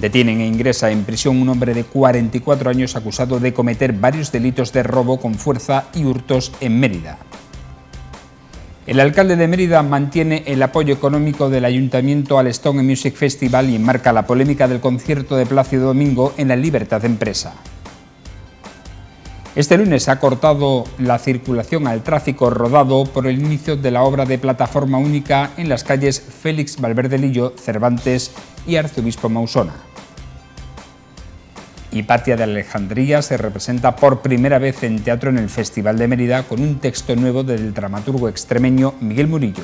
Detienen e ingresa en prisión un hombre de 44 años acusado de cometer varios delitos de robo con fuerza y hurtos en Mérida. El alcalde de Mérida mantiene el apoyo económico del Ayuntamiento al Stone Music Festival y enmarca la polémica del concierto de Plácido Domingo en la Libertad de Empresa. Este lunes ha cortado la circulación al tráfico rodado por el inicio de la obra de plataforma única en las calles Félix Valverde Lillo, Cervantes y Arzobispo Mausona. Hipatia de Alejandría se representa por primera vez en teatro en el Festival de Mérida con un texto nuevo del dramaturgo extremeño Miguel Murillo.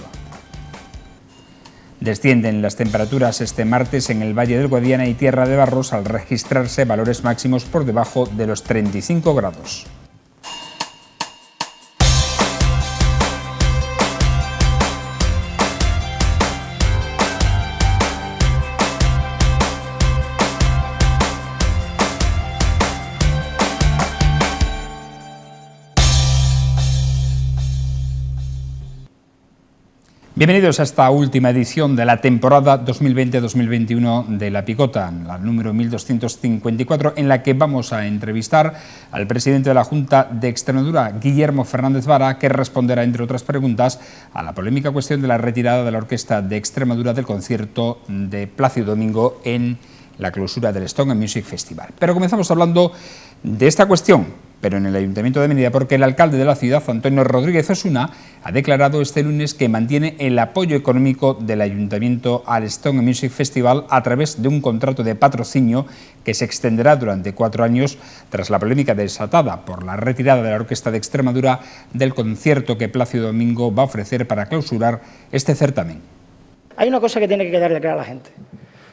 Descienden las temperaturas este martes en el Valle del Guadiana y Tierra de Barros al registrarse valores máximos por debajo de los 35 grados. Bienvenidos a esta última edición de la temporada 2020-2021 de La Picota, la número 1254, en la que vamos a entrevistar al presidente de la Junta de Extremadura, Guillermo Fernández Vara, que responderá, entre otras preguntas, a la polémica cuestión de la retirada de la Orquesta de Extremadura del concierto de Plácido Domingo en la clausura del Stone Music Festival. Pero comenzamos hablando de esta cuestión, pero en el Ayuntamiento de Mérida, porque el alcalde de la ciudad, Antonio Rodríguez Osuna, ha declarado este lunes que mantiene el apoyo económico del Ayuntamiento al Stone Music Festival a través de un contrato de patrocinio que se extenderá durante 4 años tras la polémica desatada por la retirada de la Orquesta de Extremadura del concierto que Plácido Domingo va a ofrecer para clausurar este certamen. Hay una cosa que tiene que quedarle clara a la gente.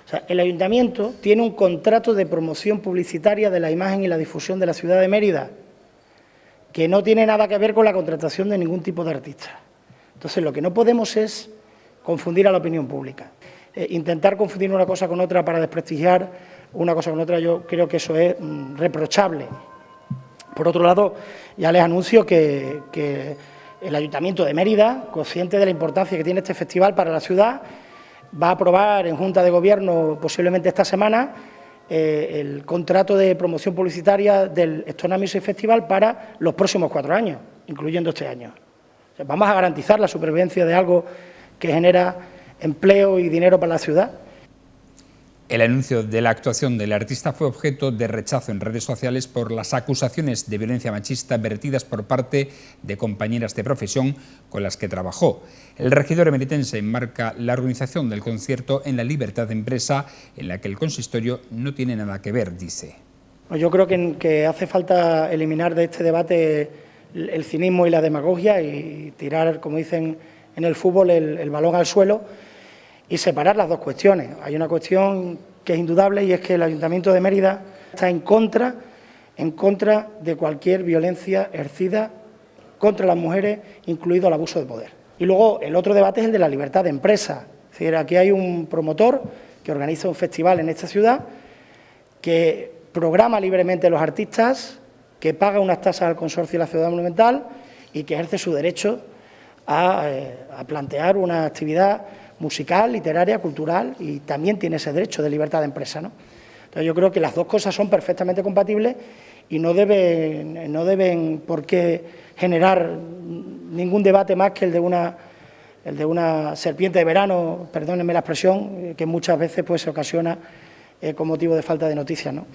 O sea, el Ayuntamiento tiene un contrato de promoción publicitaria de la imagen y la difusión de la ciudad de Mérida, que no tiene nada que ver con la contratación de ningún tipo de artista. Entonces, lo que no podemos es confundir a la opinión pública. Intentar confundir una cosa con otra para desprestigiar una cosa con otra, yo creo que eso es reprochable. Por otro lado, ya les anuncio que el Ayuntamiento de Mérida, consciente de la importancia que tiene este festival para la ciudad, va a aprobar en Junta de Gobierno, posiblemente esta semana, el contrato de promoción publicitaria del Stone Music Festival para los próximos 4 años, incluyendo este año. O sea, vamos a garantizar la supervivencia de algo que genera empleo y dinero para la ciudad. El anuncio de la actuación del artista fue objeto de rechazo en redes sociales por las acusaciones de violencia machista vertidas por parte de compañeras de profesión con las que trabajó. El regidor emeritense enmarca la organización del concierto en la Libertad de Empresa, en la que el consistorio no tiene nada que ver, dice. Yo creo que hace falta eliminar de este debate el cinismo y la demagogia y tirar, como dicen en el fútbol, el balón al suelo y separar las dos cuestiones. Hay una cuestión que es indudable y es que el Ayuntamiento de Mérida está en contra de cualquier violencia ejercida contra las mujeres, incluido el abuso de poder. Y luego el otro debate es el de la libertad de empresa. Es decir, aquí hay un promotor que organiza un festival en esta ciudad, que programa libremente a los artistas, que paga unas tasas al Consorcio de la Ciudad Monumental y que ejerce su derecho a plantear una actividad musical, literaria, cultural, y también tiene ese derecho de libertad de empresa, ¿no? Entonces yo creo que las dos cosas son perfectamente compatibles y no deben por qué generar ningún debate más que el de una serpiente de verano, perdónenme la expresión, que muchas veces pues se ocasiona con motivo de falta de noticias, ¿no?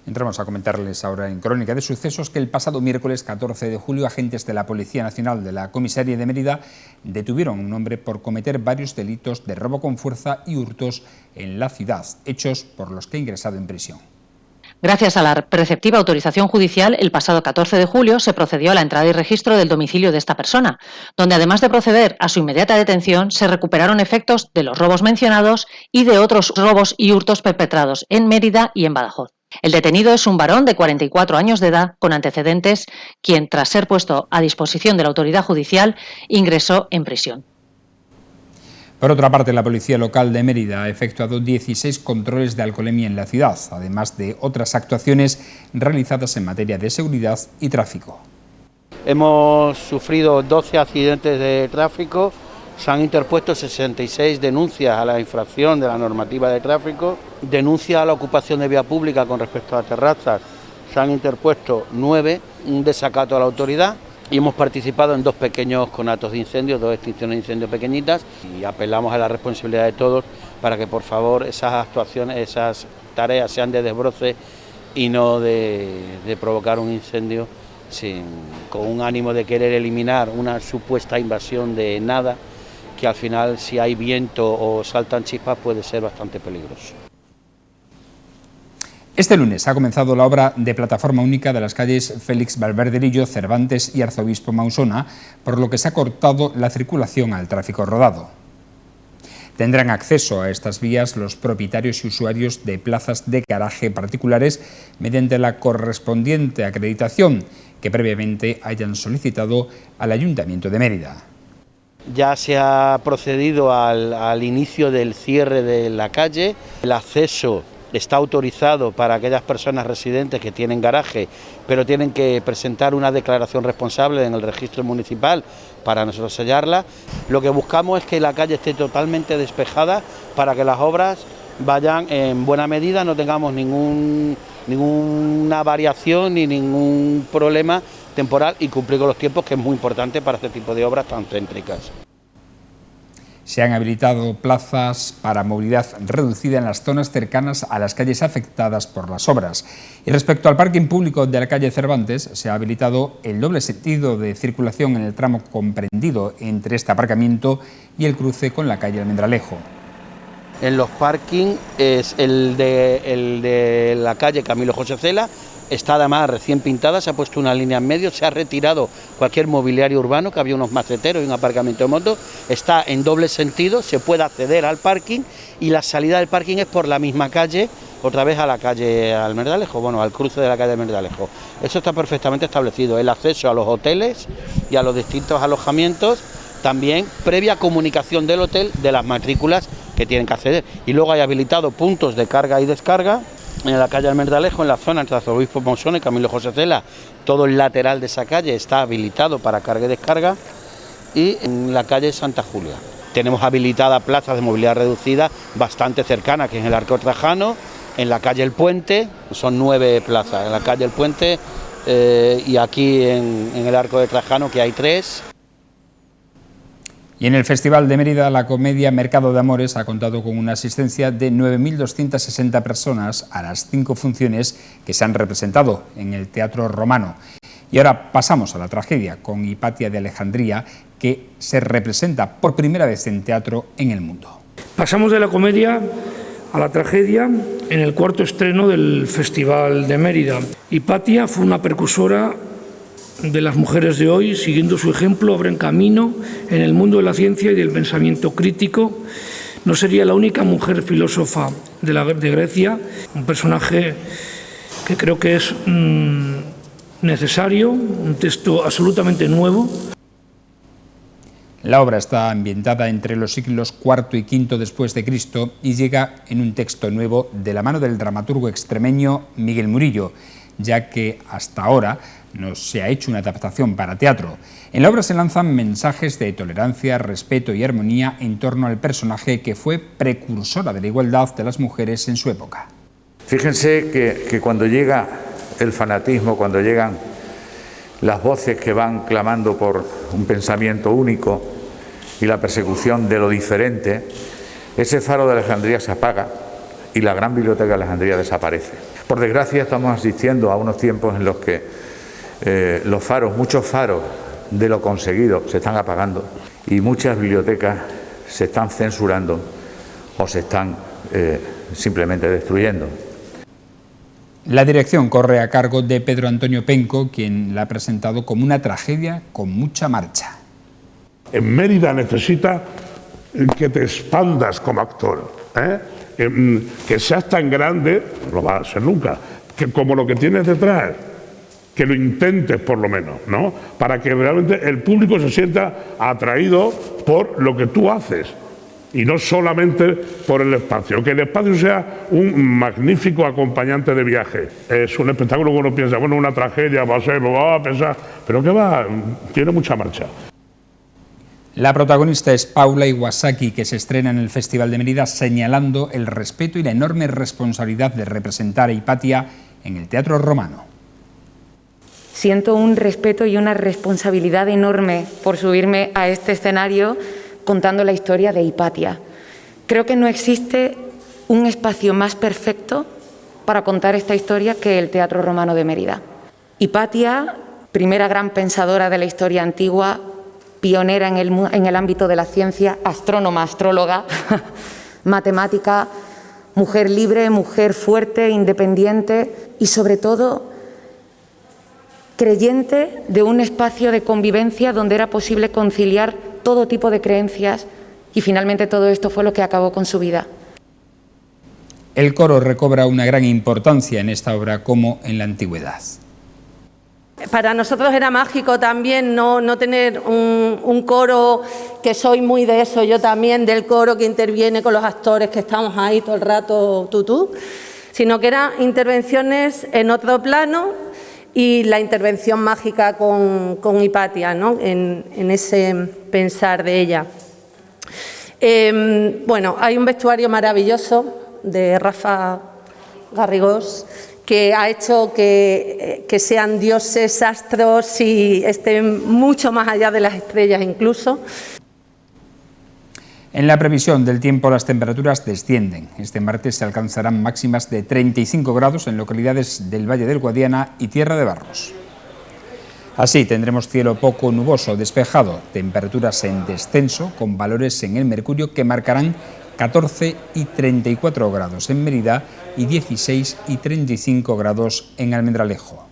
Entramos a comentarles ahora en Crónica de Sucesos que el pasado miércoles 14 de julio agentes de la Policía Nacional de la Comisaría de Mérida detuvieron a un hombre por cometer varios delitos de robo con fuerza y hurtos en la ciudad, hechos por los que ha ingresado en prisión. Gracias a la preceptiva autorización judicial, el pasado 14 de julio se procedió a la entrada y registro del domicilio de esta persona, donde además de proceder a su inmediata detención, se recuperaron efectos de los robos mencionados y de otros robos y hurtos perpetrados en Mérida y en Badajoz. El detenido es un varón de 44 años de edad con antecedentes, quien, tras ser puesto a disposición de la autoridad judicial, ingresó en prisión. Por otra parte, la Policía Local de Mérida ha efectuado 16 controles de alcoholemia en la ciudad, además de otras actuaciones realizadas en materia de seguridad y tráfico. Hemos sufrido 12 accidentes de tráfico Se han interpuesto 66 denuncias a la infracción de la normativa de tráfico, denuncias a la ocupación de vía pública con respecto a terrazas, se han interpuesto 9, un desacato a la autoridad, y hemos participado en 2 pequeños conatos de incendios, 2 extinciones de incendios pequeñitas, y apelamos a la responsabilidad de todos para que por favor esas actuaciones, esas tareas sean de desbroce y no de provocar un incendio con un ánimo de querer eliminar una supuesta invasión de nada, que al final, si hay viento o saltan chispas, puede ser bastante peligroso. Este lunes ha comenzado la obra de plataforma única de las calles Félix Valverde Lillo, Cervantes y Arzobispo Mausona, por lo que se ha cortado la circulación al tráfico rodado. Tendrán acceso a estas vías los propietarios y usuarios de plazas de garaje particulares mediante la correspondiente acreditación que previamente hayan solicitado al Ayuntamiento de Mérida. Ya se ha procedido al inicio del cierre de la calle. El acceso está autorizado para aquellas personas residentes que tienen garaje, pero tienen que presentar una declaración responsable en el registro municipal para nosotros sellarla. Lo que buscamos es que la calle esté totalmente despejada para que las obras vayan en buena medida, no tengamos ninguna variación ni ningún problema temporal y cumplir con los tiempos, que es muy importante para este tipo de obras tan céntricas. Se han habilitado plazas para movilidad reducida en las zonas cercanas a las calles afectadas por las obras. Y respecto al parking público de la calle Cervantes, se ha habilitado el doble sentido de circulación en el tramo comprendido entre este aparcamiento y el cruce con la calle Almendralejo. En los parking es el de la calle Camilo José Cela. Está además recién pintada, se ha puesto una línea en medio, se ha retirado cualquier mobiliario urbano, que había unos maceteros y un aparcamiento de moto, está en doble sentido, se puede acceder al parking y la salida del parking es por la misma calle, otra vez a la calle Almendralejo, bueno, al cruce de la calle Almendralejo. Eso está perfectamente establecido, el acceso a los hoteles y a los distintos alojamientos, también previa comunicación del hotel de las matrículas que tienen que acceder. Y luego hay habilitado puntos de carga y descarga en la calle Almendralejo, en la zona entre Arzobispo Mausona y Camilo José Cela. Todo el lateral de esa calle está habilitado para carga y descarga, y en la calle Santa Julia tenemos habilitada plazas de movilidad reducida bastante cercanas, que es en el Arco Trajano, en la calle El Puente, son 9 plazas, en la calle El Puente y aquí en el Arco de Trajano, que hay 3. Y en el Festival de Mérida, la comedia Mercado de Amores ha contado con una asistencia de 9.260 personas a las 5 funciones que se han representado en el Teatro Romano. Y ahora pasamos a la tragedia con Hipatia de Alejandría, que se representa por primera vez en teatro en el mundo. Pasamos de la comedia a la tragedia en el 4º estreno del Festival de Mérida. Hipatia fue una precursora de las mujeres de hoy. Siguiendo su ejemplo, abren camino en el mundo de la ciencia y del pensamiento crítico. No sería la única mujer filósofa de Grecia, un personaje que creo que es necesario, un texto absolutamente nuevo. La obra está ambientada entre los siglos IV y V después de Cristo y llega en un texto nuevo de la mano del dramaturgo extremeño Miguel Murillo, ya que hasta ahora no se ha hecho una adaptación para teatro. En la obra se lanzan mensajes de tolerancia, respeto y armonía en torno al personaje que fue precursora de la igualdad de las mujeres en su época. Fíjense que cuando llega el fanatismo, cuando llegan las voces que van clamando por un pensamiento único y la persecución de lo diferente, ese faro de Alejandría se apaga y la gran biblioteca de Alejandría desaparece. Por desgracia estamos asistiendo a unos tiempos en los que los faros, muchos faros de lo conseguido se están apagando y muchas bibliotecas se están censurando o se están simplemente destruyendo. La dirección corre a cargo de Pedro Antonio Penco, quien la ha presentado como una tragedia con mucha marcha. En Mérida necesita que te expandas como actor, que seas tan grande, no lo vas a ser nunca, que como lo que tienes detrás, que lo intentes por lo menos, ¿no? Para que realmente el público se sienta atraído por lo que tú haces y no solamente por el espacio. Que el espacio sea un magnífico acompañante de viaje. Es un espectáculo que uno piensa, bueno, una tragedia, va a ser, lo va a pensar, pero que va, tiene mucha marcha. La protagonista es Paula Iwasaki, que se estrena en el Festival de Mérida señalando el respeto y la enorme responsabilidad de representar a Hipatia en el Teatro Romano. Siento un respeto y una responsabilidad enorme por subirme a este escenario contando la historia de Hipatia. Creo que no existe un espacio más perfecto para contar esta historia que el Teatro Romano de Mérida. Hipatia, primera gran pensadora de la historia antigua, pionera en el ámbito de la ciencia, astrónoma, astróloga, matemática, mujer libre, mujer fuerte, independiente y, sobre todo, creyente de un espacio de convivencia donde era posible conciliar todo tipo de creencias, y finalmente todo esto fue lo que acabó con su vida. El coro recobra una gran importancia en esta obra como en la antigüedad. Para nosotros era mágico también no tener un coro, que soy muy de eso, yo también, del coro que interviene con los actores que estamos ahí todo el rato tutú, sino que eran intervenciones en otro plano y la intervención mágica con Hipatia, ¿no? en ese pensar de ella. Bueno, hay un vestuario maravilloso de Rafa Garrigós, que ha hecho que sean dioses, astros y estén mucho más allá de las estrellas incluso. En la previsión del tiempo las temperaturas descienden. Este martes se alcanzarán máximas de 35 grados en localidades del Valle del Guadiana y Tierra de Barros. Así tendremos cielo poco nuboso, despejado, temperaturas en descenso con valores en el mercurio que marcarán 14 y 34 grados en Mérida y 16 y 35 grados en Almendralejo.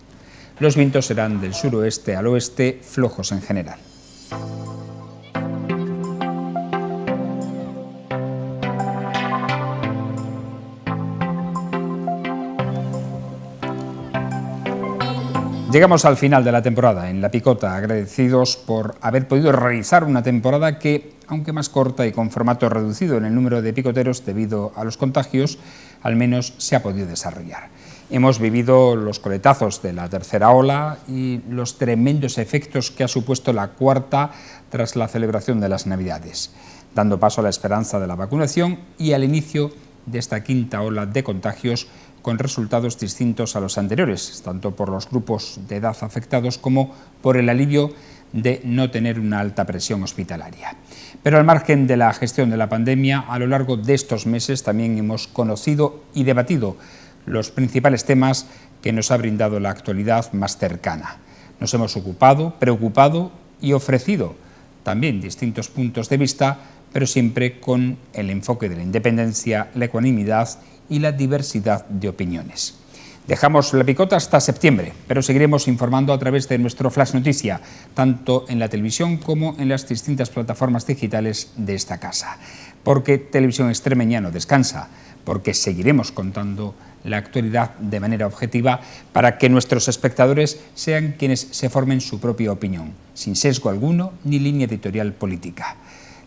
Los vientos serán del suroeste al oeste, flojos en general. Llegamos al final de la temporada en La Picota, agradecidos por haber podido realizar una temporada que, aunque más corta y con formato reducido en el número de picoteros debido a los contagios, al menos se ha podido desarrollar. Hemos vivido los coletazos de la tercera ola y los tremendos efectos que ha supuesto la cuarta tras la celebración de las Navidades, dando paso a la esperanza de la vacunación y al inicio de esta quinta ola de contagios con resultados distintos a los anteriores, tanto por los grupos de edad afectados como por el alivio de no tener una alta presión hospitalaria. Pero al margen de la gestión de la pandemia, a lo largo de estos meses también hemos conocido y debatido los principales temas que nos ha brindado la actualidad más cercana. Nos hemos ocupado, preocupado y ofrecido también distintos puntos de vista, pero siempre con el enfoque de la independencia, la ecuanimidad y la diversidad de opiniones. Dejamos La Picota hasta septiembre, pero seguiremos informando a través de nuestro Flash Noticia, tanto en la televisión como en las distintas plataformas digitales de esta casa. Porque Televisión Extremeña no descansa, porque seguiremos contando la actualidad de manera objetiva para que nuestros espectadores sean quienes se formen su propia opinión, sin sesgo alguno ni línea editorial política.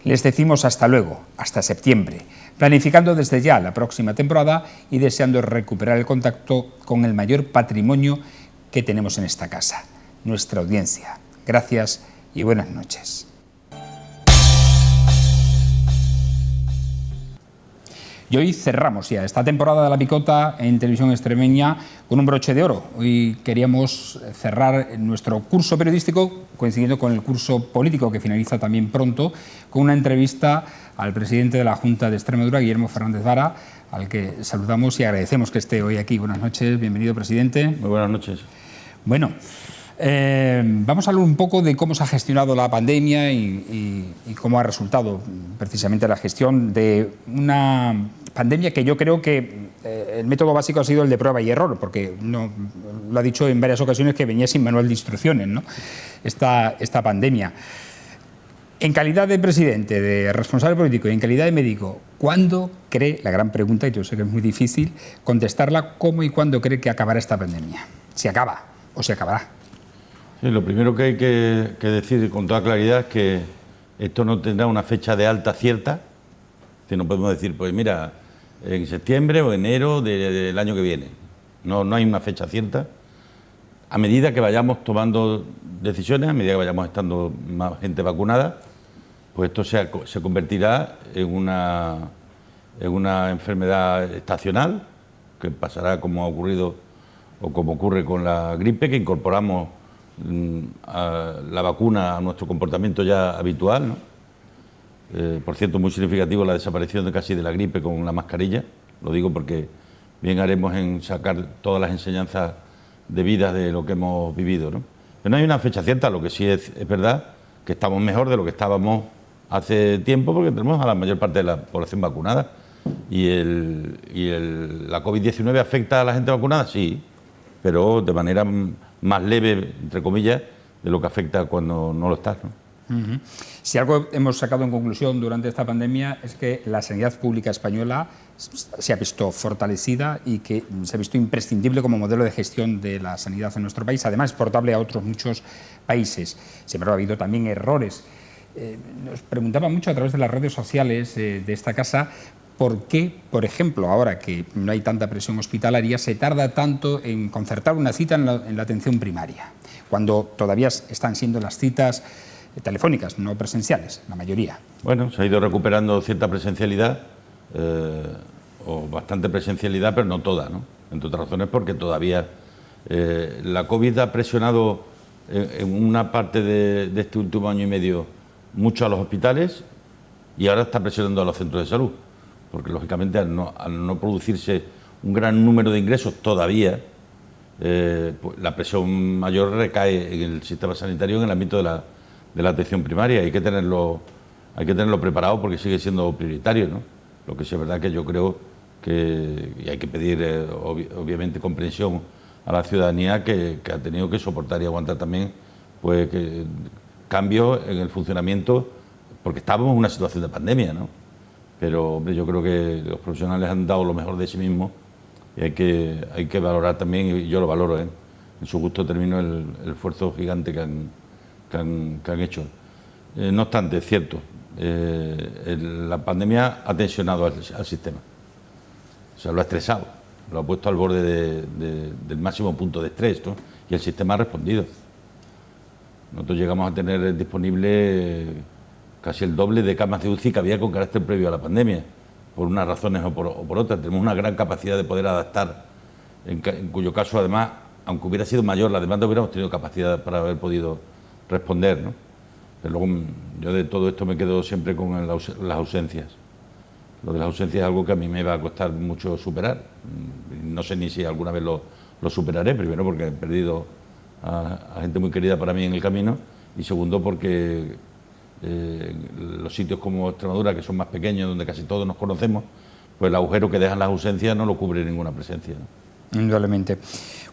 Les decimos hasta luego, hasta septiembre, planificando desde ya la próxima temporada y deseando recuperar el contacto con el mayor patrimonio que tenemos en esta casa, nuestra audiencia. Gracias y buenas noches. Y hoy cerramos ya esta temporada de La Picota en Televisión Extremeña con un broche de oro. Hoy queríamos cerrar nuestro curso periodístico, coincidiendo con el curso político que finaliza también pronto, con una entrevista al presidente de la Junta de Extremadura, Guillermo Fernández Vara, al que saludamos y agradecemos que esté hoy aquí. Buenas noches, bienvenido, presidente. Muy buenas noches. Bueno, vamos a hablar un poco de cómo se ha gestionado la pandemia y cómo ha resultado precisamente la gestión de una pandemia que yo creo que el método básico ha sido el de prueba y error, porque no, lo ha dicho en varias ocasiones que venía sin manual de instrucciones, ¿no? esta pandemia. En calidad de presidente, de responsable político y en calidad de médico, ¿cuándo cree, la gran pregunta, y yo sé que es muy difícil contestarla, cómo y cuándo cree que acabará esta pandemia? ¿Se acaba o se acabará? Sí, lo primero que hay que decir con toda claridad es que esto no tendrá una fecha de alta cierta, que no podemos decir, pues mira, en septiembre o enero del año que viene. No hay una fecha cierta. A medida que vayamos tomando decisiones, a medida que vayamos estando más gente vacunada, pues esto se convertirá en una enfermedad estacional, que pasará como ha ocurrido o como ocurre con la gripe, que incorporamos la vacuna a nuestro comportamiento ya habitual, ¿no? Por cierto, muy significativo la desaparición casi de la gripe con la mascarilla. Lo digo porque bien haremos en sacar todas las enseñanzas debidas de lo que hemos vivido, ¿no? Pero no hay una fecha cierta. Lo que sí es verdad que estamos mejor de lo que estábamos hace tiempo, porque tenemos a la mayor parte de la población vacunada. ¿Y la COVID-19 afecta a la gente vacunada? Sí, pero de manera más leve, entre comillas, de lo que afecta cuando no lo estás, ¿no? Si algo hemos sacado en conclusión durante esta pandemia es que la sanidad pública española se ha visto fortalecida y que se ha visto imprescindible como modelo de gestión de la sanidad en nuestro país, además exportable a otros muchos países. Siempre ha habido también errores. Nos preguntaba mucho a través de las redes sociales de esta casa por qué, por ejemplo, ahora que no hay tanta presión hospitalaria, se tarda tanto en concertar una cita en la atención primaria, cuando todavía están siendo las citas telefónicas, no presenciales, la mayoría. Bueno, se ha ido recuperando cierta presencialidad, o bastante presencialidad, pero no toda, ¿no? Entre otras razones porque todavía la COVID ha presionado en una parte de este último año y medio mucho a los hospitales y ahora está presionando a los centros de salud, porque lógicamente al no producirse un gran número de ingresos todavía, pues la presión mayor recae en el sistema sanitario en el ámbito de la atención primaria. Hay que tenerlo preparado porque sigue siendo prioritario, ¿no? Lo que sí es verdad que yo creo que y hay que pedir obviamente comprensión a la ciudadanía que ha tenido que soportar y aguantar también pues cambios en el funcionamiento, porque estábamos en una situación de pandemia, ¿no? Pero hombre, yo creo que los profesionales han dado lo mejor de sí mismos y hay que valorar también, y yo lo valoro, en su justo término, el esfuerzo gigante que han hecho. No obstante, es cierto, la pandemia ha tensionado al sistema, o sea, lo ha estresado, lo ha puesto al borde del máximo punto de estrés, ¿no? Y el sistema ha respondido. Nosotros llegamos a tener disponible casi el doble de camas de UCI que había con carácter previo a la pandemia, por unas razones o por otras. Tenemos una gran capacidad de poder adaptar, en cuyo caso, además, aunque hubiera sido mayor la demanda, hubiéramos tenido capacidad para haber podido responder, ¿no? Pero luego yo de todo esto me quedo siempre con las ausencias. Lo de las ausencias es algo que a mí me va a costar mucho superar. No sé ni si alguna vez lo superaré, primero porque he perdido a gente muy querida para mí en el camino, y segundo porque los sitios como Extremadura, que son más pequeños, donde casi todos nos conocemos, pues el agujero que dejan las ausencias no lo cubre ninguna presencia, ¿no? Indudablemente.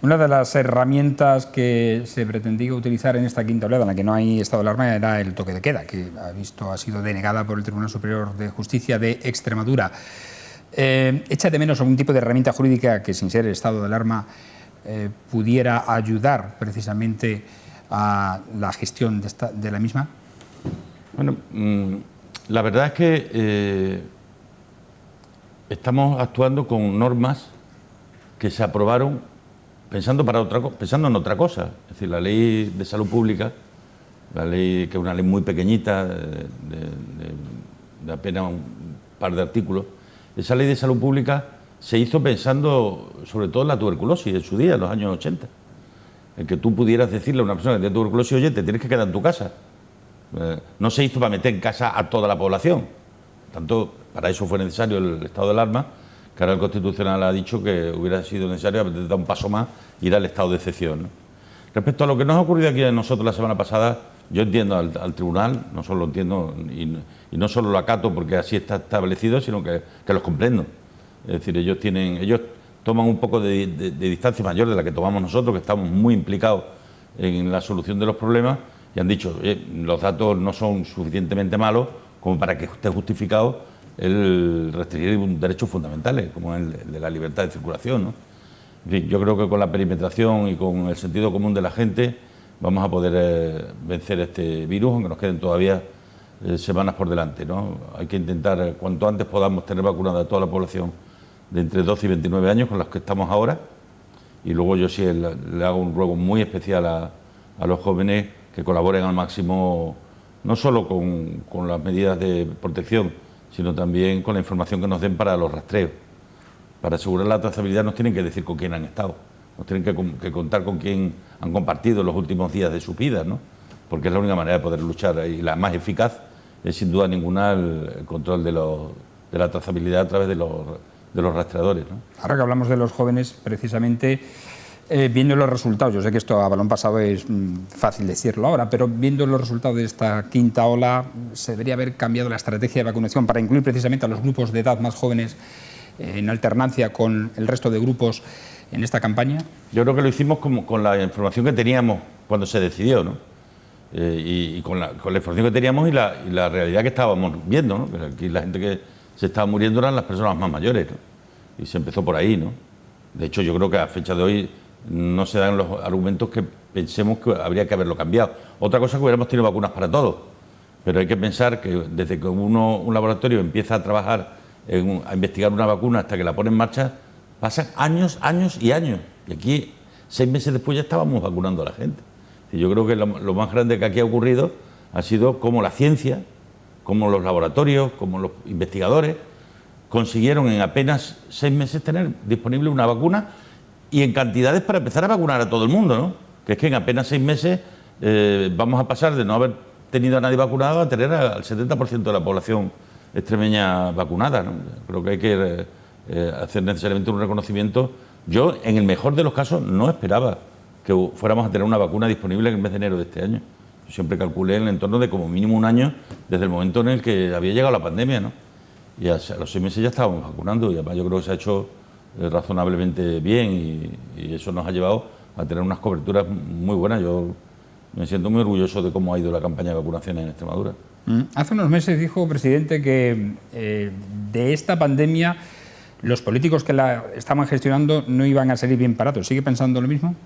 Una de las herramientas que se pretendía utilizar en esta quinta oleada, en la que no hay estado de alarma, era el toque de queda, que ha sido denegada por el Tribunal Superior de Justicia de Extremadura. ¿Echa de menos algún tipo de herramienta jurídica que, sin ser el estado de alarma, pudiera ayudar precisamente a la gestión de la misma? Bueno, la verdad es que estamos actuando con normas que se aprobaron pensando en otra cosa. Es decir, la ley de salud pública, la ley que es una ley muy pequeñita, de apenas un par de artículos, esa ley de salud pública se hizo pensando sobre todo en la tuberculosis en su día, en los años 80. En que tú pudieras decirle a una persona que tiene tuberculosis: oye, te tienes que quedar en tu casa. No se hizo para meter en casa a toda la población. Tanto, para eso fue necesario el estado de alarma, que ahora el Constitucional ha dicho que hubiera sido necesario dar un paso más, ir al estado de excepción, ¿no? Respecto a lo que nos ha ocurrido aquí a nosotros la semana pasada, yo entiendo al tribunal, no solo lo entiendo y no solo lo acato porque así está establecido, sino que los comprendo. Es decir, ellos toman un poco de distancia mayor de la que tomamos nosotros, que estamos muy implicados en la solución de los problemas, y han dicho: los datos no son suficientemente malos como para que esté justificado el restringir derechos fundamentales, como el de la libertad de circulación, ¿no? En fin, yo creo que con la perimetración y con el sentido común de la gente vamos a poder vencer este virus, aunque nos queden todavía semanas por delante, ¿no? Hay que intentar, cuanto antes podamos, tener vacunada a toda la población de entre 12 y 29 años, con los que estamos ahora, y luego yo sí le hago un ruego muy especial a los jóvenes que colaboren al máximo no solo con las medidas de protección, sino también con la información que nos den para los rastreos. Para asegurar la trazabilidad nos tienen que decir con quién han estado, nos tienen que contar con quién han compartido los últimos días de su vida, ¿no? Porque es la única manera de poder luchar, y la más eficaz es sin duda ninguna el control de la trazabilidad a través de los rastreadores, ¿no? Ahora que hablamos de los jóvenes, precisamente, viendo los resultados, yo sé que esto a balón pasado es fácil decirlo ahora, pero viendo los resultados de esta quinta ola, ¿se debería haber cambiado la estrategia de vacunación para incluir precisamente a los grupos de edad más jóvenes en alternancia con el resto de grupos en esta campaña? Yo creo que lo hicimos con la información que teníamos cuando se decidió, ¿no? Y con la información que teníamos y la realidad que estábamos viendo, ¿no? Que aquí la gente que se estaba muriendo eran las personas más mayores, ¿no? Y se empezó por ahí, ¿no? De hecho, yo creo que a fecha de hoy no se dan los argumentos que pensemos que habría que haberlo cambiado. Otra cosa es que hubiéramos tenido vacunas para todos, pero hay que pensar que desde que un laboratorio empieza a trabajar, a investigar una vacuna hasta que la pone en marcha, pasan años, años y años. Y aquí, 6 meses después, ya estábamos vacunando a la gente. Y yo creo que lo más grande que aquí ha ocurrido ha sido cómo la ciencia, cómo los laboratorios, cómo los investigadores consiguieron en apenas 6 meses tener disponible una vacuna y en cantidades para empezar a vacunar a todo el mundo, ¿no? Que es que en apenas 6 meses vamos a pasar de no haber tenido a nadie vacunado a tener al 70% de la población extremeña vacunada, ¿no? Creo que hay que hacer necesariamente un reconocimiento. Yo, en el mejor de los casos, no esperaba que fuéramos a tener una vacuna disponible en el mes de enero de este año. Yo siempre calculé en el entorno de como mínimo un año desde el momento en el que había llegado la pandemia, ¿no? Y a los 6 meses ya estábamos vacunando, y además yo creo que se ha hecho razonablemente bien, y eso nos ha llevado a tener unas coberturas muy buenas. Yo me siento muy orgulloso de cómo ha ido la campaña de vacunación en Extremadura. Hace unos meses dijo, presidente, que de esta pandemia los políticos que la estaban gestionando no iban a salir bien parados. ¿Sigue pensando lo mismo?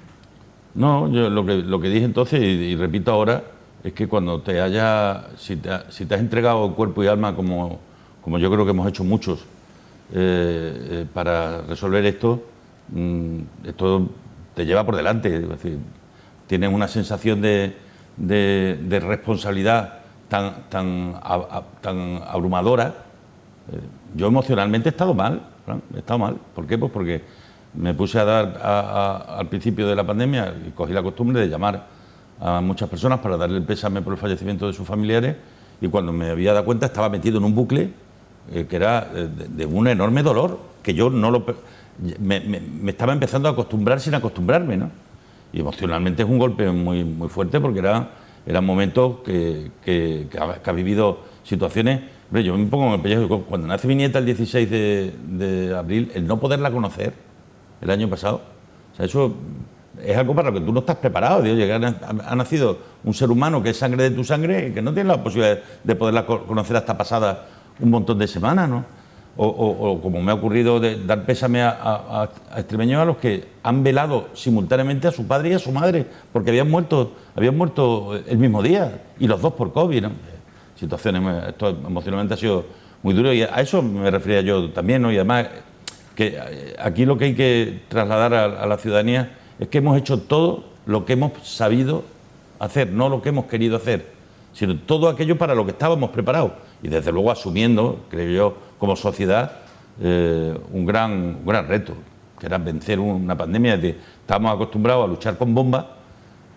No, yo lo que dije entonces y repito ahora es que cuando si te has entregado cuerpo y alma como yo creo que hemos hecho muchos para resolver esto te lleva por delante. Es decir, tienes una sensación de responsabilidad tan abrumadora. Yo emocionalmente he estado mal, ¿no? He estado mal. ¿Por qué? Pues porque me puse a dar al principio de la pandemia y cogí la costumbre de llamar a muchas personas para darle el pésame por el fallecimiento de sus familiares, y cuando me había dado cuenta estaba metido en un bucle que era de un enorme dolor, que yo no me estaba empezando a acostumbrar sin acostumbrarme, ¿no? Y emocionalmente es un golpe muy, muy fuerte, porque eran momentos que ha vivido situaciones. Hombre, yo me pongo en el pellejo. Cuando nace mi nieta el 16 de abril, el no poderla conocer el año pasado, o sea, eso es algo para lo que tú no estás preparado. Ha nacido un ser humano que es sangre de tu sangre y que no tiene la posibilidad de poderla conocer hasta pasada un montón de semanas, ¿no? O como me ha ocurrido, de dar pésame a extremeños a los que han velado simultáneamente a su padre y a su madre, porque habían muerto el mismo día, y los dos por COVID, ¿no? Situaciones, esto emocionalmente ha sido muy duro, y a eso me refería yo también, ¿no? Y además, que aquí lo que hay que trasladar a la ciudadanía es que hemos hecho todo lo que hemos sabido hacer, no lo que hemos querido hacer, sino todo aquello para lo que estábamos preparados, y desde luego asumiendo, creo yo, como sociedad, un gran reto, que era vencer una pandemia. Estábamos acostumbrados a luchar con bombas,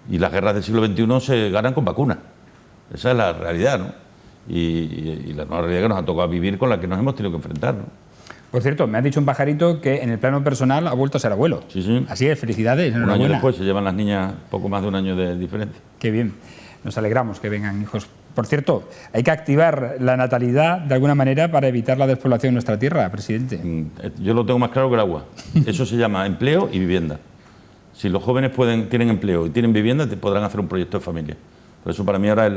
y las guerras del siglo XXI se ganan con vacunas. Esa es la realidad, ¿no? Y la nueva realidad que nos ha tocado vivir, con la que nos hemos tenido que enfrentar, ¿no? Por cierto, me ha dicho un pajarito que en el plano personal ha vuelto a ser abuelo. Sí, sí. Así es, felicidades. Un año después se llevan las niñas poco más de un año de diferencia. Qué bien. Nos alegramos que vengan hijos. Por cierto, hay que activar la natalidad de alguna manera para evitar la despoblación de nuestra tierra, presidente. Yo lo tengo más claro que el agua. Eso se llama empleo y vivienda. Si los jóvenes tienen empleo y tienen vivienda, podrán hacer un proyecto de familia. Por eso para mí ahora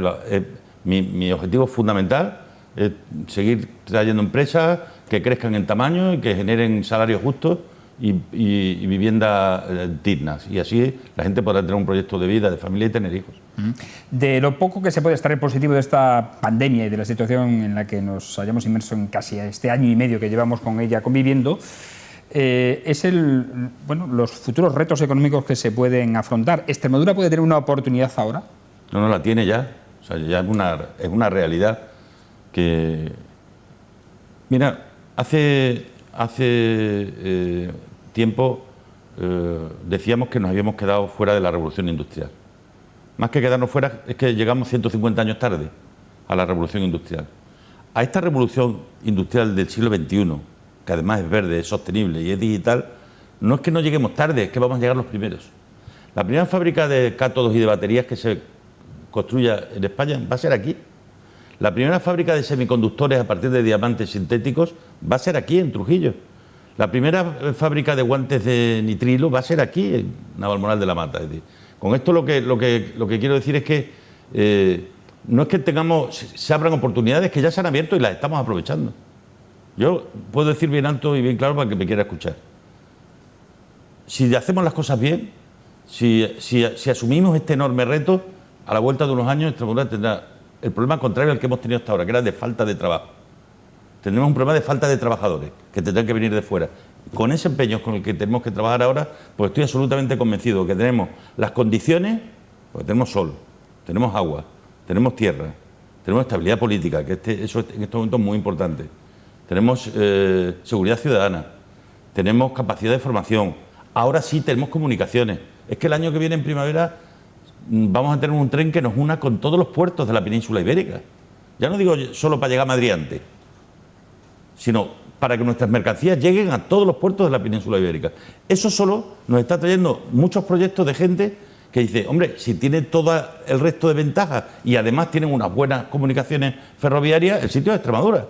mi objetivo fundamental es seguir trayendo empresas que crezcan en tamaño y que generen salarios justos y viviendas dignas. Y así la gente podrá tener un proyecto de vida, de familia y tener hijos. De lo poco que se puede extraer positivo de esta pandemia y de la situación en la que nos hayamos inmerso en casi este año y medio que llevamos con ella conviviendo, es los futuros retos económicos que se pueden afrontar. ¿Extremadura puede tener una oportunidad ahora? No, la tiene ya. O sea, ya es una realidad que... Mira, hace tiempo decíamos que nos habíamos quedado fuera de la revolución industrial. Más que quedarnos fuera, es que llegamos 150 años tarde a la revolución industrial. A esta revolución industrial del siglo XXI, que además es verde, es sostenible y es digital, no es que no lleguemos tarde, es que vamos a llegar los primeros. La primera fábrica de cátodos y de baterías que se construya en España va a ser aquí. La primera fábrica de semiconductores a partir de diamantes sintéticos va a ser aquí, en Trujillo. La primera fábrica de guantes de nitrilo va a ser aquí, en Navalmoral de la Mata. Es decir, con esto lo que quiero decir es que no es que se abran oportunidades que ya se han abierto y las estamos aprovechando. Yo puedo decir bien alto y bien claro para que me quiera escuchar. Si hacemos las cosas bien, si asumimos este enorme reto, a la vuelta de unos años Extremadura tendrá el problema contrario al que hemos tenido hasta ahora, que era de falta de trabajo. Tendremos un problema de falta de trabajadores, que tendrán que venir de fuera. Con ese empeño con el que tenemos que trabajar ahora, pues estoy absolutamente convencido que tenemos las condiciones, porque tenemos sol, tenemos agua, tenemos tierra, tenemos estabilidad política, que eso en estos momentos es muy importante. Tenemos seguridad ciudadana, tenemos capacidad de formación, ahora sí tenemos comunicaciones. Es que el año que viene, en primavera, vamos a tener un tren que nos una con todos los puertos de la península ibérica. Ya no digo solo para llegar a Madrid antes, sino para que nuestras mercancías lleguen a todos los puertos de la península ibérica. Eso solo nos está trayendo muchos proyectos de gente que dice, hombre, si tiene todo el resto de ventajas y además tienen unas buenas comunicaciones ferroviarias, el sitio es Extremadura,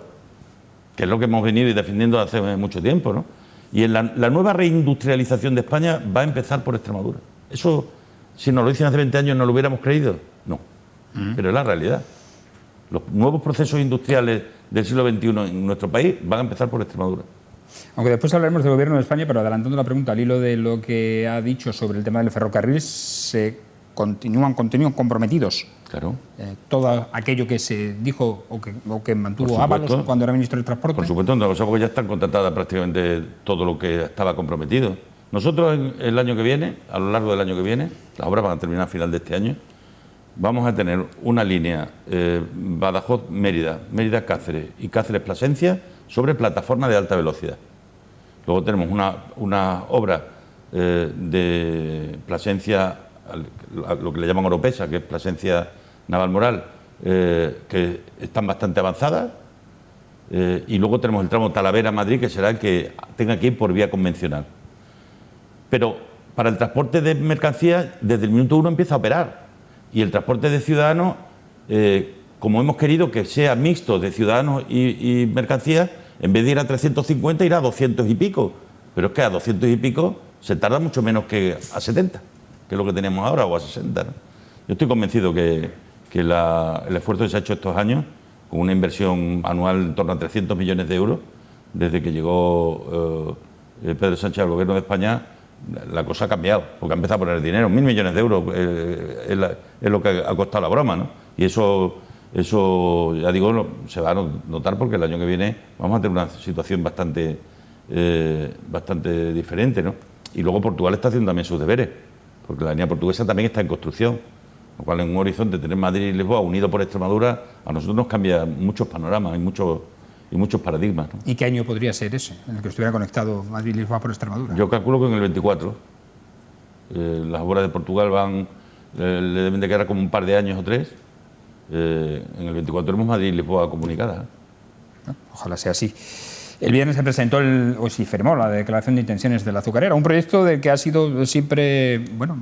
que es lo que hemos venido defendiendo hace mucho tiempo, ¿no? Y la nueva reindustrialización de España va a empezar por Extremadura. Eso, si nos lo dicen hace 20 años, ¿no lo hubiéramos creído? No, pero es la realidad. Los nuevos procesos industriales del siglo XXI en nuestro país van a empezar por Extremadura. Aunque después hablaremos del Gobierno de España, pero adelantando la pregunta, al hilo de lo que ha dicho sobre el tema del ferrocarril, se continúan comprometidos. Claro. Todo aquello que se dijo o que mantuvo Ábalos cuando era ministro del Transporte. Por supuesto, no, porque ya están contratadas prácticamente todo lo que estaba comprometido. Nosotros el año que viene, a lo largo del año que viene, las obras van a terminar a final de este año, vamos a tener una línea Badajoz-Mérida, Mérida-Cáceres y Cáceres-Plasencia sobre plataforma de alta velocidad. Luego tenemos una obra de Plasencia, lo que le llaman Oropesa, que es Plasencia Navalmoral, que están bastante avanzadas, y luego tenemos el tramo Talavera-Madrid, que será el que tenga que ir por vía convencional. Pero para el transporte de mercancías, desde el minuto 1 empieza a operar, y el transporte de ciudadanos, como hemos querido que sea mixto de ciudadanos y mercancías, en vez de ir a 350 irá a 200 y pico, pero es que a 200 y pico se tarda mucho menos que a 70, que es lo que tenemos ahora, o a 60, ¿no? Yo estoy convencido que el esfuerzo que se ha hecho estos años, con una inversión anual en torno a 300 millones de euros, desde que llegó Pedro Sánchez al Gobierno de España, la cosa ha cambiado, porque ha empezado a poner dinero. 1.000 millones de euros es lo que ha costado la broma, ¿no? Y eso ya digo, se va a notar porque el año que viene vamos a tener una situación bastante diferente, ¿no? Y luego Portugal está haciendo también sus deberes, porque la línea portuguesa también está en construcción, lo cual en un horizonte tener Madrid y Lisboa unido por Extremadura a nosotros nos cambia muchos panoramas y muchos paradigmas, ¿no? ¿Y qué año podría ser ese, en el que estuviera conectado Madrid y Lisboa por Extremadura? Yo calculo que en el 24. Las obras de Portugal le deben de quedar como un par de años o 3. En el 24 tenemos Madrid y Lisboa comunicadas. Ojalá sea así. El viernes se presentó se firmó la declaración de intenciones de la azucarera, un proyecto del que ha sido siempre, bueno,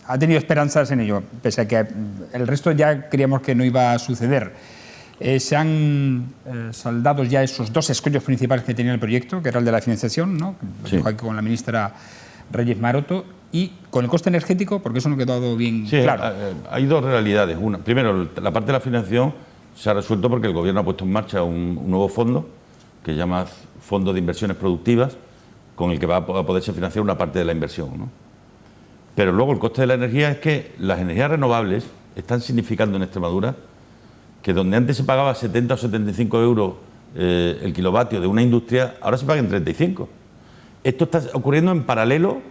ha tenido esperanzas en ello, pese a que el resto ya creíamos que no iba a suceder. Se han saldado ya esos dos escollos principales que tenía el proyecto, que era el de la financiación, ¿no? Sí. Aquí con la ministra Reyes Maroto, y con el coste energético, porque eso no ha quedado bien claro. Hay dos realidades. Una, primero, la parte de la financiación se ha resuelto porque el Gobierno ha puesto en marcha un nuevo fondo, que se llama Fondo de Inversiones Productivas, con el que va a poderse financiar una parte de la inversión, ¿no? Pero luego el coste de la energía es que las energías renovables están significando en Extremadura que donde antes se pagaba 70 o 75 euros el kilovatio de una industria, ahora se paga en 35. Esto está ocurriendo en paralelo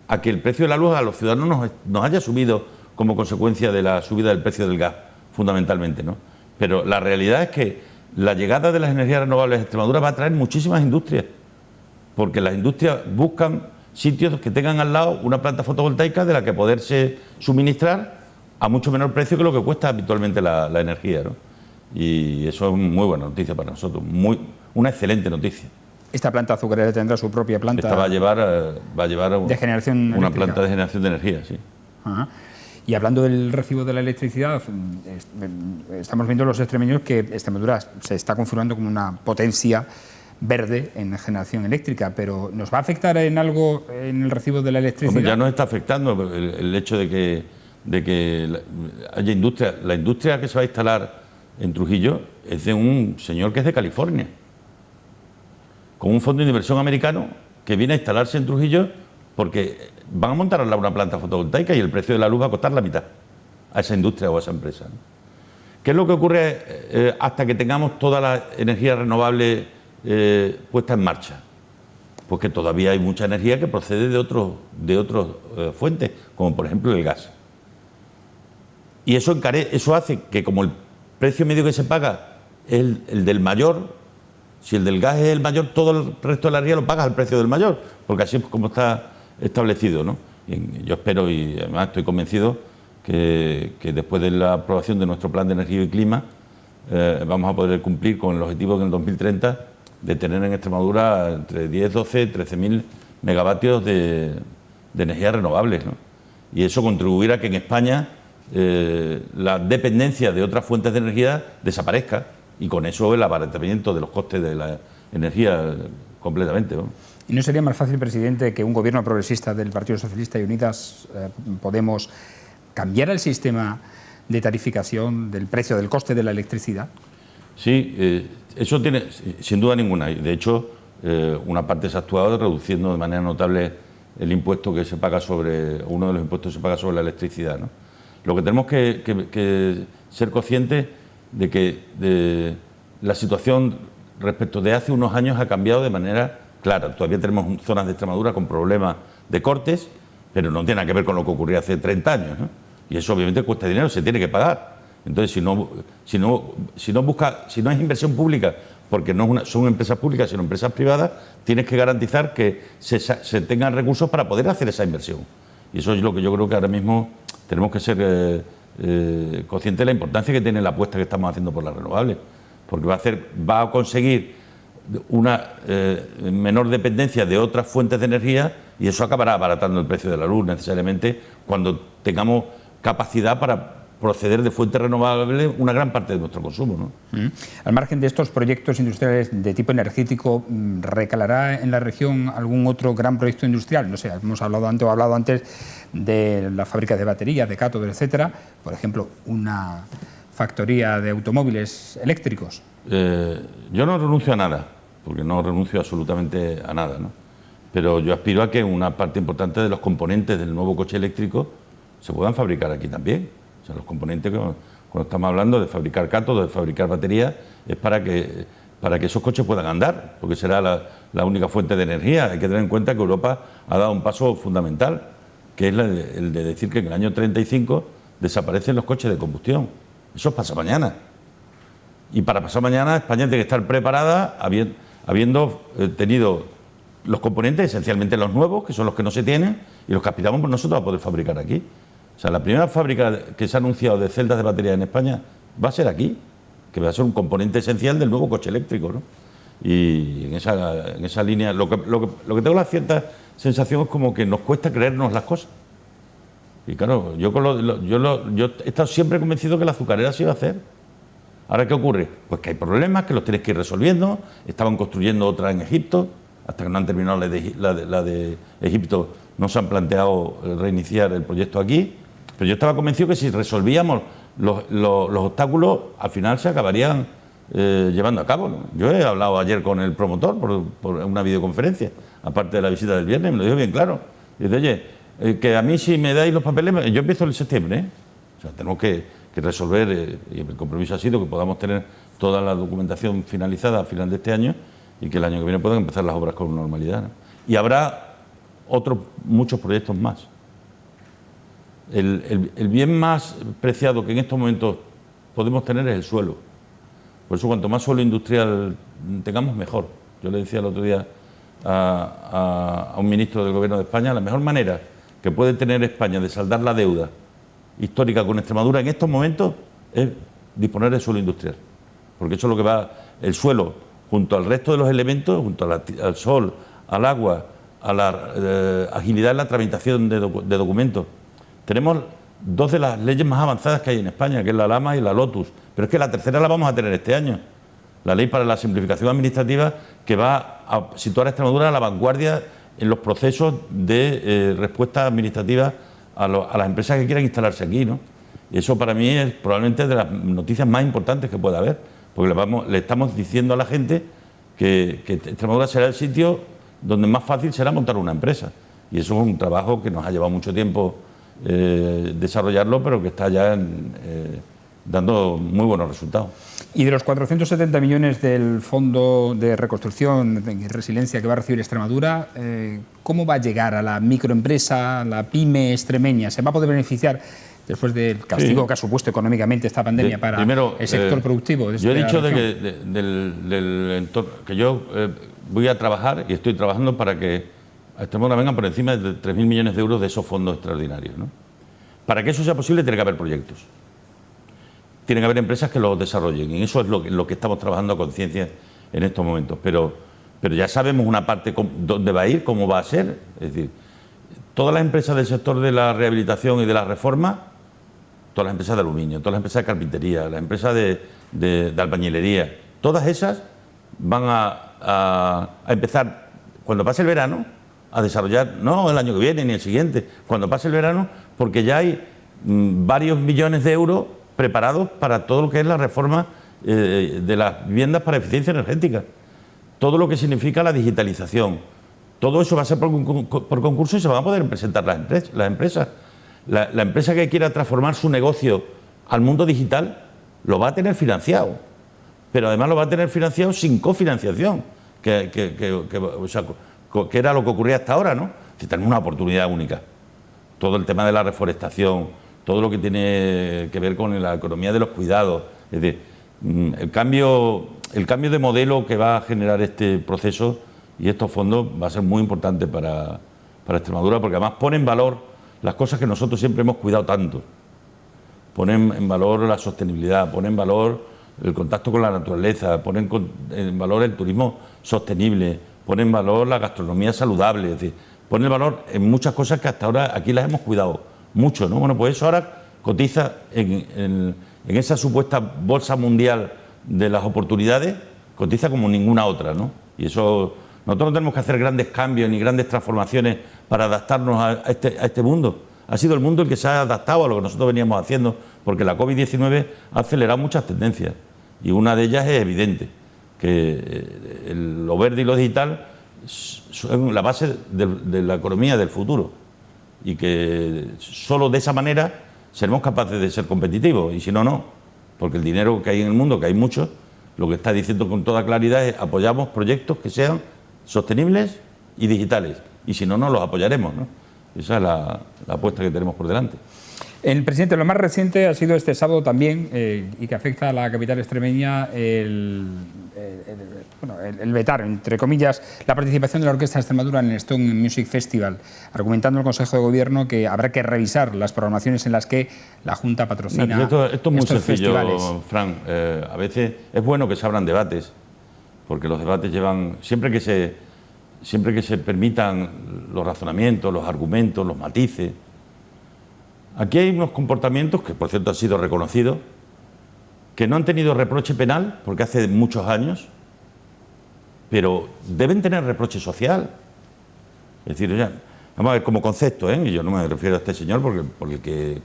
a que el precio de la luz a los ciudadanos nos haya subido como consecuencia de la subida del precio del gas fundamentalmente, ¿no? Pero la realidad es que la llegada de las energías renovables a Extremadura va a traer muchísimas industrias, porque las industrias buscan sitios que tengan al lado una planta fotovoltaica de la que poderse suministrar a mucho menor precio que lo que cuesta habitualmente la energía, ¿no? Y eso es muy buena noticia para nosotros, una excelente noticia. Esta planta azucarera tendrá su propia planta. Esta va a llevar de generación una eléctrica. planta de generación de energía, sí. Ajá. Y hablando del recibo de la electricidad, estamos viendo los extremeños que Extremadura se está configurando como una potencia verde en generación eléctrica, pero ¿nos va a afectar en algo en el recibo de la electricidad? Hombre, ya nos está afectando el hecho de que haya industria. La industria que se va a instalar en Trujillo es de un señor que es de California, con un fondo de inversión americano que viene a instalarse en Trujillo porque van a montar al lado una planta fotovoltaica y el precio de la luz va a costar la mitad a esa industria o a esa empresa, ¿no? ¿Qué es lo que ocurre hasta que tengamos toda la energía renovable puesta en marcha? Pues que todavía hay mucha energía que procede de otras fuentes, como por ejemplo el gas. Y eso hace que, como el precio medio que se paga es el del mayor, si el del gas es el mayor, todo el resto de la energía lo pagas al precio del mayor, porque así es como está establecido, ¿no? Y yo espero, y además estoy convencido, que después de la aprobación de nuestro plan de energía y clima vamos a poder cumplir con el objetivo que en el 2030 de tener en Extremadura entre 10, 12, 13.000 megavatios de energías renovables, ¿no? Y eso contribuirá a que en España la dependencia de otras fuentes de energía desaparezca, y con eso el abaratamiento de los costes de la energía completamente, ¿no? ¿Y no sería más fácil, presidente, que un gobierno progresista del Partido Socialista y Unidas Podemos cambiara el sistema de tarificación del precio del coste de la electricidad? Sí, eso tiene sin duda ninguna. De hecho, una parte se ha actuado reduciendo de manera notable el impuesto que se paga uno de los impuestos que se paga sobre la electricidad, ¿no? Lo que tenemos que ser conscientes de que la situación respecto de hace unos años ha cambiado de manera clara. Todavía tenemos zonas de Extremadura con problemas de cortes, pero no tiene nada que ver con lo que ocurría hace 30 años, ¿no? Y eso obviamente cuesta dinero, se tiene que pagar. Entonces, si no es inversión pública, porque no son empresas públicas, sino empresas privadas, tienes que garantizar que se tengan recursos para poder hacer esa inversión. Y eso es lo que yo creo que ahora mismo tenemos que ser conscientes de la importancia que tiene la apuesta que estamos haciendo por las renovables, porque va a conseguir una menor dependencia de otras fuentes de energía, y eso acabará abaratando el precio de la luz necesariamente cuando tengamos capacidad para proceder de fuentes renovables una gran parte de nuestro consumo, ¿no? Al margen de estos proyectos industriales de tipo energético, ¿recalará en la región algún otro gran proyecto industrial? No sé, hemos hablado antes de la fábrica de baterías, de cátodos, etcétera. Por ejemplo, una factoría de automóviles eléctricos. Yo no renuncio a nada, porque no renuncio absolutamente a nada, ¿no? Pero yo aspiro a que una parte importante de los componentes del nuevo coche eléctrico se puedan fabricar aquí también. O sea, los componentes, cuando estamos hablando de fabricar cátodos, de fabricar baterías, es para que esos coches puedan andar, porque será la única fuente de energía. Hay que tener en cuenta que Europa ha dado un paso fundamental, que es el de decir que en el año 35 desaparecen los coches de combustión. Eso pasa mañana. Y para pasar mañana España tiene que estar preparada habiendo tenido los componentes, esencialmente los nuevos, que son los que no se tienen, y los que aspiramos nosotros a poder fabricar aquí. O sea, la primera fábrica que se ha anunciado de celdas de batería en España va a ser aquí, que va a ser un componente esencial del nuevo coche eléctrico, ¿no? Y en esa línea, lo que tengo la cierta sensación es como que nos cuesta creernos las cosas. Y claro, yo he estado siempre convencido que la azucarera se iba a hacer. ¿Ahora qué ocurre? Pues que hay problemas, que los tienes que ir resolviendo. Estaban construyendo otra en Egipto, hasta que no han terminado la de Egipto, no se han planteado reiniciar el proyecto aquí. Pero yo estaba convencido que si resolvíamos los obstáculos, al final se acabarían llevando a cabo, ¿no? Yo he hablado ayer con el promotor por una videoconferencia, aparte de la visita del viernes, me lo dijo bien claro. Y dice, oye, que a mí si me dais los papeles, yo empiezo en septiembre, ¿eh? O sea, tenemos que resolver, y el compromiso ha sido que podamos tener toda la documentación finalizada a final de este año y que el año que viene puedan empezar las obras con normalidad, ¿no? Y habrá muchos proyectos más. El bien más preciado que en estos momentos podemos tener es el suelo. Por eso cuanto más suelo industrial tengamos, mejor. Yo le decía el otro día a un ministro del Gobierno de España, la mejor manera que puede tener España de saldar la deuda histórica con Extremadura en estos momentos es disponer de suelo industrial. Porque eso es lo que va, el suelo, junto al resto de los elementos, junto al sol, al agua, a la agilidad en la tramitación de documentos. Tenemos dos de las leyes más avanzadas que hay en España, que es la Lama y la Lotus, pero es que la tercera la vamos a tener este año. La ley para la simplificación administrativa, que va a situar a Extremadura a la vanguardia en los procesos de respuesta administrativa a las empresas que quieran instalarse aquí, ¿no? Y eso para mí es probablemente de las noticias más importantes que pueda haber, porque le estamos diciendo a la gente que Extremadura será el sitio donde más fácil será montar una empresa. Y eso es un trabajo que nos ha llevado mucho tiempo desarrollarlo, pero que está ya dando muy buenos resultados. Y de los 470 millones del Fondo de Reconstrucción y Resiliencia que va a recibir Extremadura, ¿cómo va a llegar a la microempresa, a la pyme extremeña? ¿Se va a poder beneficiar después del castigo que ha supuesto económicamente esta pandemia para primero, el sector productivo? Yo he dicho del entorno, que yo voy a trabajar y estoy trabajando para que a Extremadura vengan por encima de 3.000 millones de euros de esos fondos extraordinarios, ¿no? Para que eso sea posible tiene que haber proyectos. Tienen que haber empresas que los desarrollen, y eso es lo que estamos trabajando a conciencia en estos momentos. Pero ya sabemos una parte dónde va a ir, cómo va a ser. Es decir, todas las empresas del sector de la rehabilitación y de la reforma, todas las empresas de aluminio, todas las empresas de carpintería, las empresas de albañilería, todas esas van a empezar, cuando pase el verano, a desarrollar, no el año que viene ni el siguiente, cuando pase el verano, porque ya hay varios millones de euros preparados para todo lo que es la reforma de las viviendas para eficiencia energética, todo lo que significa la digitalización, todo eso va a ser por concurso y se van a poder presentar las empresas. La empresa que quiera transformar su negocio al mundo digital lo va a tener financiado, pero además lo va a tener financiado sin cofinanciación, que era lo que ocurría hasta ahora, ¿no? Si tenemos una oportunidad única. Todo el tema de la reforestación, todo lo que tiene que ver con la economía de los cuidados, es decir, el cambio de modelo que va a generar este proceso y estos fondos va a ser muy importante para Extremadura, porque además pone en valor las cosas que nosotros siempre hemos cuidado tanto. Ponen en valor la sostenibilidad, ponen en valor el contacto con la naturaleza, ponen en valor el turismo sostenible, ponen en valor la gastronomía saludable, es decir, ponen en valor en muchas cosas que hasta ahora aquí las hemos cuidado mucho, ¿no? Bueno, pues eso ahora cotiza en esa supuesta bolsa mundial de las oportunidades, cotiza como ninguna otra, ¿no? Y eso, nosotros no tenemos que hacer grandes cambios ni grandes transformaciones para adaptarnos a este mundo. Ha sido el mundo el que se ha adaptado a lo que nosotros veníamos haciendo, porque la COVID-19 ha acelerado muchas tendencias y una de ellas es evidente, que lo verde y lo digital son la base de la economía del futuro y que solo de esa manera seremos capaces de ser competitivos, y si no, no, porque el dinero que hay en el mundo, que hay mucho, lo que está diciendo con toda claridad es apoyamos proyectos que sean sostenibles y digitales, y si no, no los apoyaremos, ¿no? Esa es la apuesta que tenemos por delante. El presidente, lo más reciente ha sido este sábado también, y que afecta a la capital extremeña, el vetar, entre comillas, la participación de la Orquesta de Extremadura en el Stone Music Festival, argumentando el Consejo de Gobierno que habrá que revisar las programaciones en las que la Junta patrocina esto es muy estos sencillo, festivales. Fran. A veces es bueno que se abran debates, porque los debates llevan, siempre que se permitan los razonamientos, los argumentos, los matices. Aquí hay unos comportamientos que, por cierto, han sido reconocidos, que no han tenido reproche penal, porque hace muchos años, pero deben tener reproche social. Es decir, ya, vamos a ver, como concepto, y yo no me refiero a este señor porque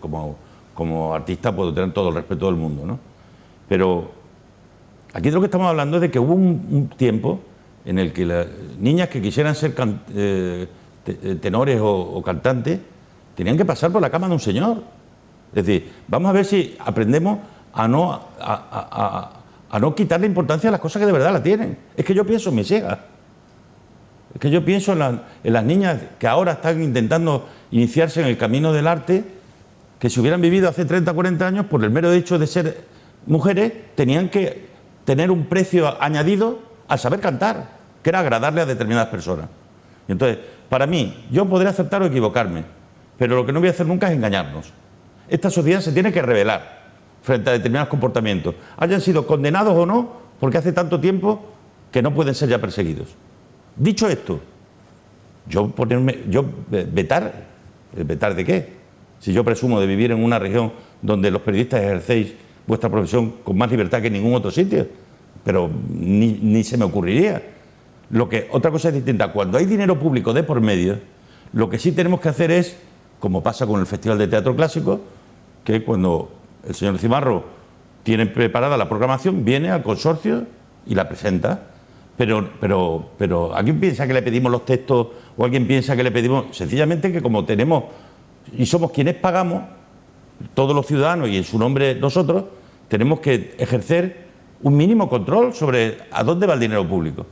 como artista puedo tener todo el respeto del mundo, ¿no? Pero aquí de lo que estamos hablando es de que hubo un tiempo en el que las niñas que quisieran ser tenores o cantantes tenían que pasar por la cama de un señor. Es decir, vamos a ver si aprendemos a no quitarle importancia a las cosas que de verdad la tienen. Es que yo pienso en mis hijas. Es que yo pienso en las niñas que ahora están intentando iniciarse en el camino del arte, que si hubieran vivido hace 30 o 40 años, por el mero hecho de ser mujeres tenían que tener un precio añadido al saber cantar, que era agradarle a determinadas personas. Y entonces, para mí, yo podré aceptar o equivocarme, pero lo que no voy a hacer nunca es engañarnos. Esta sociedad se tiene que rebelar frente a determinados comportamientos, hayan sido condenados o no, porque hace tanto tiempo que no pueden ser ya perseguidos. Dicho esto, ¿vetar de qué? Si yo presumo de vivir en una región donde los periodistas ejercéis vuestra profesión con más libertad que en ningún otro sitio, pero ni se me ocurriría. Otra cosa es distinta, cuando hay dinero público de por medio, lo que sí tenemos que hacer es, como pasa con el Festival de Teatro Clásico, que cuando el señor Cimarro tiene preparada la programación, viene al consorcio y la presenta. Pero ¿alguien piensa que le pedimos los textos o alguien piensa que le pedimos? Sencillamente que como tenemos y somos quienes pagamos, todos los ciudadanos y en su nombre nosotros, tenemos que ejercer un mínimo control sobre a dónde va el dinero público.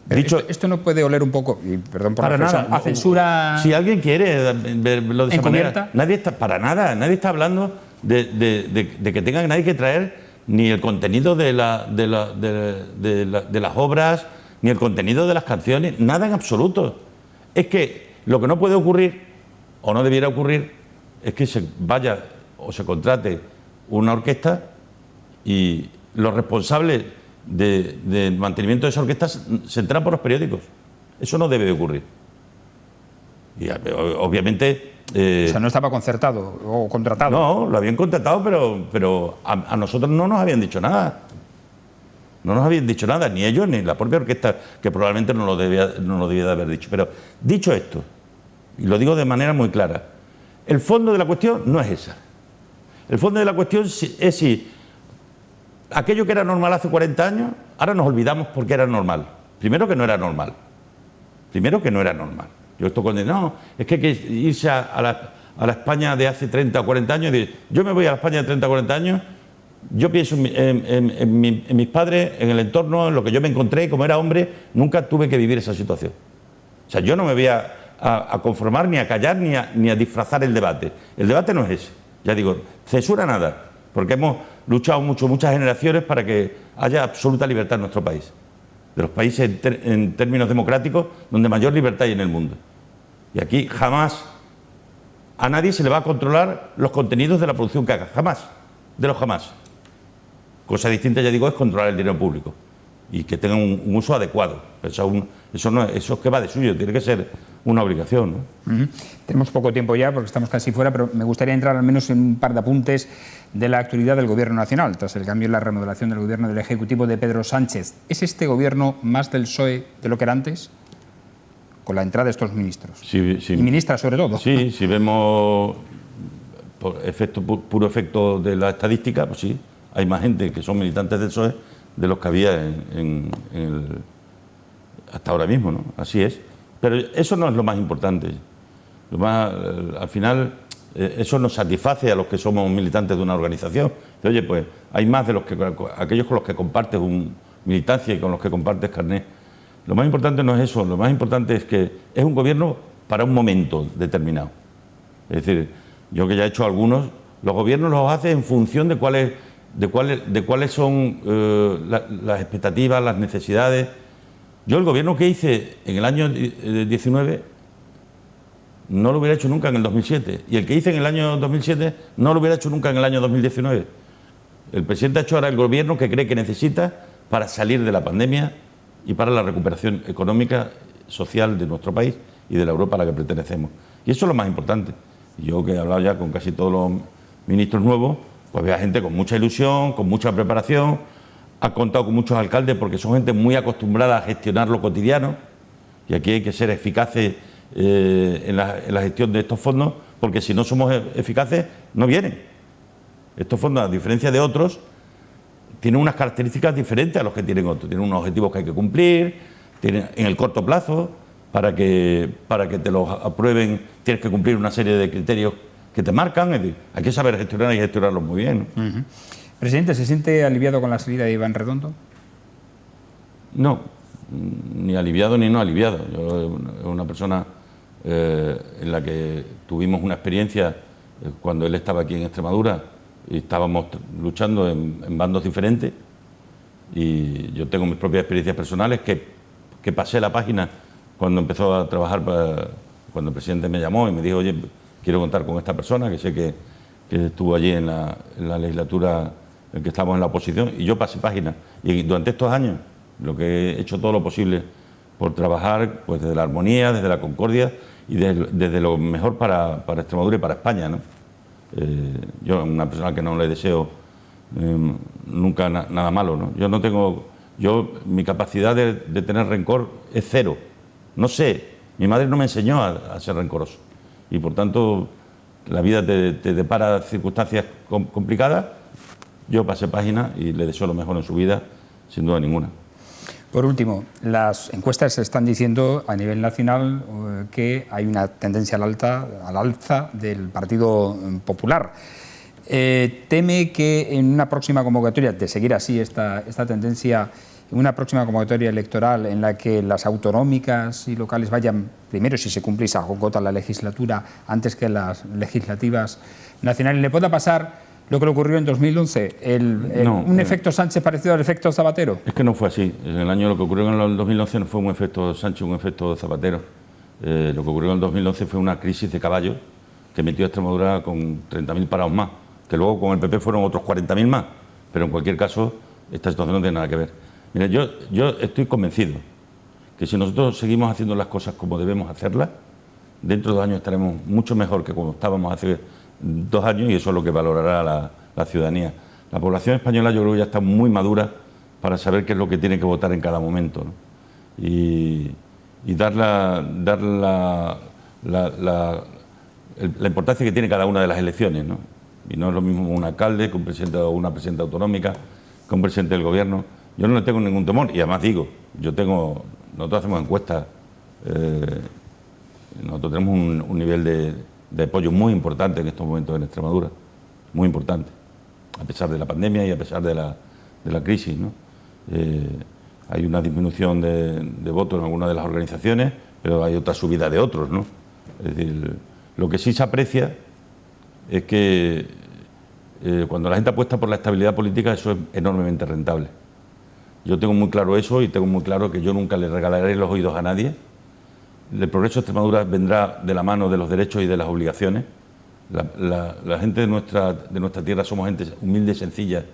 Dicho, esto no puede oler un poco, y perdón por para la nada, a censura. Si alguien quiere verlo de esa manera, nadie está hablando de que tenga nadie que traer ni el contenido de las obras, ni el contenido de las canciones, nada en absoluto. Es que lo que no puede ocurrir, o no debiera ocurrir, es que se vaya o se contrate una orquesta y los responsables del mantenimiento de esa orquesta se enteran por los periódicos. Eso no debe de ocurrir. Y obviamente... o sea, no estaba concertado o contratado. No, lo habían contratado, pero a nosotros no nos habían dicho nada. No nos habían dicho nada, ni ellos ni la propia orquesta, que probablemente no lo debía de haber dicho. Pero dicho esto, y lo digo de manera muy clara, el fondo de la cuestión no es esa. El fondo de la cuestión es si aquello que era normal hace 40 años, ahora nos olvidamos porque era normal. Primero que no era normal. Yo esto no, es que hay que irse a la España de hace 30 o 40 años y decir, yo me voy a la España de 30 o 40 años, yo pienso en mis padres, en el entorno, en lo que yo me encontré, y como era hombre, nunca tuve que vivir esa situación. O sea, yo no me voy a conformar, ni a callar, ni a disfrazar el debate. El debate no es ese. Ya digo, censura nada, porque hemos luchado muchas generaciones para que haya absoluta libertad en nuestro país. De los países en términos democráticos donde mayor libertad hay en el mundo. Y aquí jamás a nadie se le va a controlar los contenidos de la producción que haga, jamás, de los jamás. Cosa distinta, ya digo, es controlar el dinero público y que tenga un uso adecuado. Eso es que va de suyo, tiene que ser una obligación, ¿no? Tenemos poco tiempo ya porque estamos casi fuera, pero me gustaría entrar al menos en un par de apuntes de la actualidad del Gobierno nacional, tras el cambio y la remodelación del Gobierno del Ejecutivo de Pedro Sánchez. ¿Es este Gobierno más del PSOE de lo que era antes? Con la entrada de estos ministros. Sí. Y ministras sobre todo. Sí, si vemos por puro efecto de la estadística, pues sí, hay más gente que son militantes del PSOE de los que había hasta ahora mismo, ¿no? Así es. Pero eso no es lo más importante. Al final, eso nos satisface a los que somos militantes de una organización. Oye, pues hay más de aquellos con los que compartes militancia y con los que compartes carné. Lo más importante no es eso, lo más importante es que es un gobierno para un momento determinado. Es decir, yo que ya he hecho algunos, los gobiernos los hace en función de cuáles son las expectativas, las necesidades. Yo el gobierno que hice en el año 19 no lo hubiera hecho nunca en el 2007. Y el que hice en el año 2007 no lo hubiera hecho nunca en el año 2019. El presidente ha hecho ahora el gobierno que cree que necesita para salir de la pandemia y para la recuperación económica, social de nuestro país y de la Europa a la que pertenecemos. Y eso es lo más importante. Yo que he hablado ya con casi todos los ministros nuevos, pues veo a gente con mucha ilusión, con mucha preparación. Ha contado con muchos alcaldes porque son gente muy acostumbrada a gestionar lo cotidiano y aquí hay que ser eficaces en la gestión de estos fondos, porque si no somos eficaces no vienen. Estos fondos, a diferencia de otros, tienen unas características diferentes a los que tienen otros. Tienen unos objetivos que hay que cumplir, tienen en el corto plazo, para que te los aprueben tienes que cumplir una serie de criterios que te marcan. Es decir, hay que saber gestionar y gestionarlos muy bien, ¿no? Presidente, ¿se siente aliviado con la salida de Iván Redondo? No, ni aliviado ni no aliviado. Yo es una persona en la que tuvimos una experiencia cuando él estaba aquí en Extremadura y estábamos luchando en bandos diferentes, y yo tengo mis propias experiencias personales que pasé la página cuando empezó a trabajar, cuando el presidente me llamó y me dijo, oye, quiero contar con esta persona, que sé que estuvo allí en la legislatura en que estábamos en la oposición, y yo pasé página. Y durante estos años lo que he hecho todo lo posible por trabajar pues desde la armonía, desde la concordia y desde lo mejor para Extremadura y para España, ¿no? Yo, una persona que no le deseo nunca nada malo, ¿no? Yo no tengo, mi capacidad de tener rencor es cero. No sé, mi madre no me enseñó a ser rencoroso, y por tanto la vida te depara circunstancias complicadas. Yo pasé página y le deseo lo mejor en su vida, sin duda ninguna. Por último, las encuestas están diciendo a nivel nacional que hay una tendencia al alza del Partido Popular. ¿Teme que en una próxima convocatoria, de seguir así esta tendencia, en una próxima convocatoria electoral en la que las autonómicas y locales vayan primero, si se cumple y se agota la legislatura, antes que las legislativas nacionales, le pueda pasar lo que le ocurrió en 2011, un efecto Sánchez parecido al efecto Zapatero? Es que no fue así. En el año, lo que ocurrió en el 2011 no fue un efecto Sánchez, un efecto Zapatero. Lo que ocurrió en el 2011 fue una crisis de caballos que metió a Extremadura con 30.000 parados más, que luego con el PP fueron otros 40.000 más. Pero en cualquier caso, esta situación no tiene nada que ver. Mira, yo estoy convencido que si nosotros seguimos haciendo las cosas como debemos hacerlas, dentro de 2 años estaremos mucho mejor que como estábamos hace 2 años, y eso es lo que valorará la ciudadanía. La población española, yo creo que ya está muy madura para saber qué es lo que tiene que votar en cada momento, ¿no? Y dar la importancia que tiene cada una de las elecciones, ¿no? Y no es lo mismo un alcalde que un presidente o una presidenta autonómica, que un presidente del gobierno. Yo no le tengo ningún temor, y además digo, nosotros hacemos encuestas, nosotros tenemos un nivel de apoyo muy importante en estos momentos en Extremadura, muy importante, a pesar de la pandemia y a pesar de la crisis, ¿no? Hay una disminución de votos en algunas de las organizaciones, pero hay otra subida de otros, ¿no? Es decir, lo que sí se aprecia es que cuando la gente apuesta por la estabilidad política, eso es enormemente rentable. Yo tengo muy claro eso, y tengo muy claro que yo nunca le regalaré los oídos a nadie. El progreso de Extremadura vendrá de la mano de los derechos y de las obligaciones. La gente de nuestra tierra somos gente humilde y sencilla,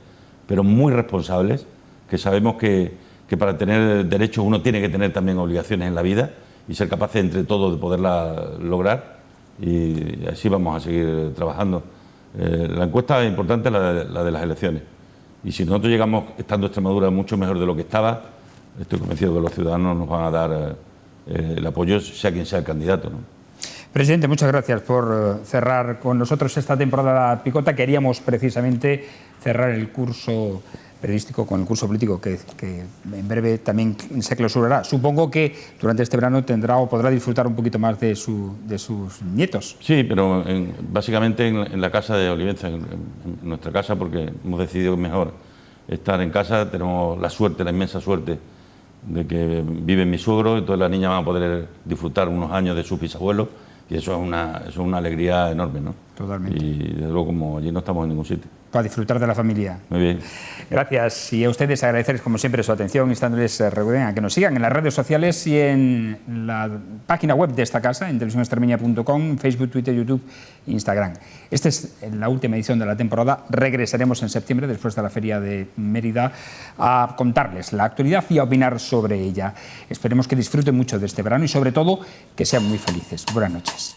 pero muy responsables, que sabemos que para tener derechos uno tiene que tener también obligaciones en la vida y ser capaces entre todos de poderla lograr, y así vamos a seguir trabajando. La encuesta es importante, la de las elecciones, y si nosotros llegamos estando Extremadura mucho mejor de lo que estaba, estoy convencido que los ciudadanos nos van a dar el apoyo, sea quien sea el candidato, ¿no? Presidente, muchas gracias por cerrar con nosotros esta temporada Picota. Queríamos precisamente cerrar el curso periodístico con el curso político que en breve también se clausurará. Supongo que durante este verano tendrá o podrá disfrutar un poquito más de sus nietos. Sí, pero básicamente en la casa de Olivenza, en nuestra casa, porque hemos decidido que es mejor estar en casa. Tenemos la suerte, la inmensa suerte de que vive mi suegro, entonces las niñas van a poder disfrutar unos años de sus bisabuelos, y eso es una alegría enorme, ¿no? Totalmente. Y desde luego, como allí no estamos en ningún sitio. Para disfrutar de la familia. Muy bien. Gracias, y a ustedes agradecerles como siempre su atención, instándoles a que nos sigan en las redes sociales y en la página web de esta casa, en televisionextremeña.com, Facebook, Twitter, YouTube, Instagram. Esta es la última edición de la temporada. Regresaremos en septiembre, después de la Feria de Mérida, a contarles la actualidad y a opinar sobre ella. Esperemos que disfruten mucho de este verano y sobre todo que sean muy felices. Buenas noches.